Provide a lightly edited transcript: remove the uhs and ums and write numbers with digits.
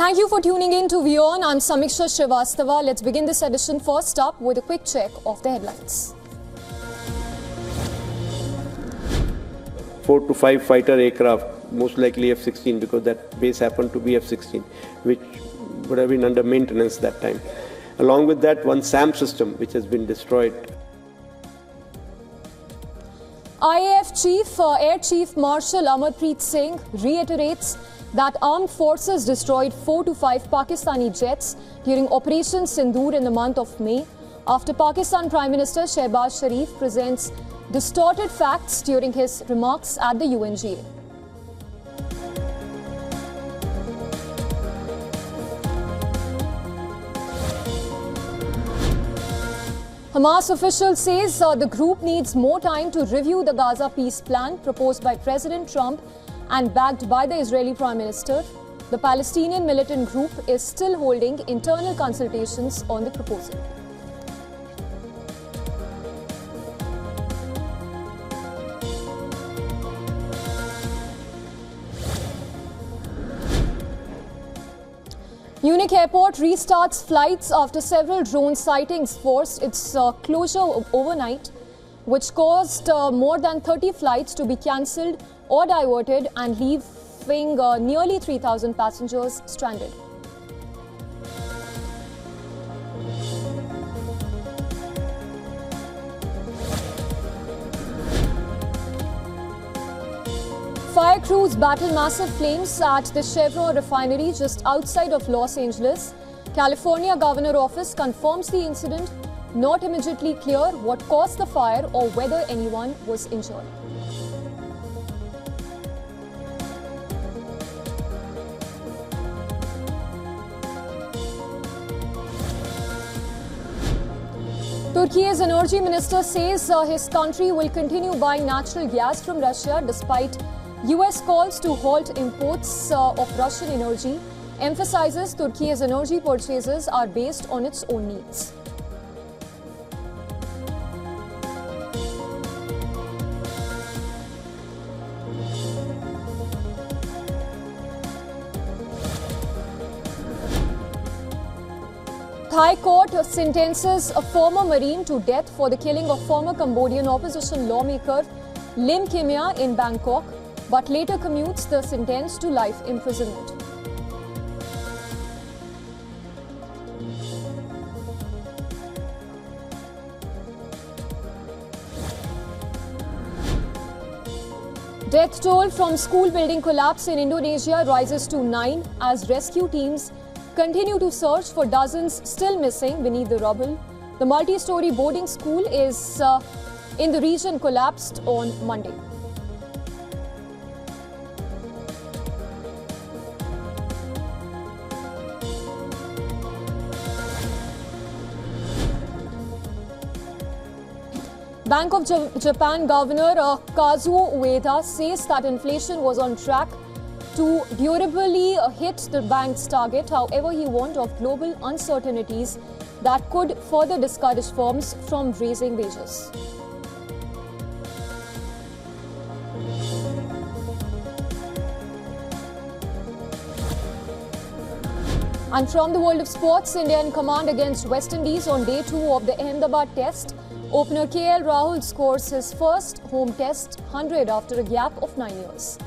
Thank you for tuning in to WION. I'm Samiksha Srivastava. Let's begin this edition first up with a quick check of the headlines. 4 to 5 fighter aircraft, most likely F-16 because that base happened to be F-16, which would have been under maintenance that time. Along with that, one SAM system which has been destroyed. IAF Air Chief Marshal Amarpreet Singh reiterates that armed forces destroyed 4 to 5 Pakistani jets during Operation Sindoor in the month of May, after Pakistan Prime Minister Shehbaz Sharif presents distorted facts during his remarks at the UNGA. Hamas official says the group needs more time to review the Gaza peace plan proposed by President Trump and backed by the Israeli Prime Minister. The Palestinian militant group is still holding internal consultations on the proposal. Munich Airport restarts flights after several drone sightings forced its closure overnight, which caused more than 30 flights to be cancelled or diverted and leaving nearly 3,000 passengers stranded. Fire crews battle massive flames at the Chevron refinery just outside of Los Angeles. California Governor Office confirms the incident. Not immediately clear what caused the fire or whether anyone was injured. Turkey's energy minister says his country will continue buying natural gas from Russia despite US calls to halt imports of Russian energy, emphasizes Turkey's energy purchases are based on its own needs. Thai court sentences a former Marine to death for the killing of former Cambodian opposition lawmaker Lim Kimya in Bangkok, but later commutes the sentence to life imprisonment. Death toll from school building collapse in Indonesia rises to 9 as rescue teams continue to search for dozens still missing beneath the rubble. The multi-story boarding school is in the region collapsed on Monday. Bank of Japan Governor Kazuo Ueda says that inflation was on track to durably hit the bank's target. However, he warned of global uncertainties that could further discourage firms from raising wages. And from the world of sports, India in command against West Indies on day 2 of the Ahmedabad Test. Opener KL Rahul scores his first home Test 100 after a gap of 9 years.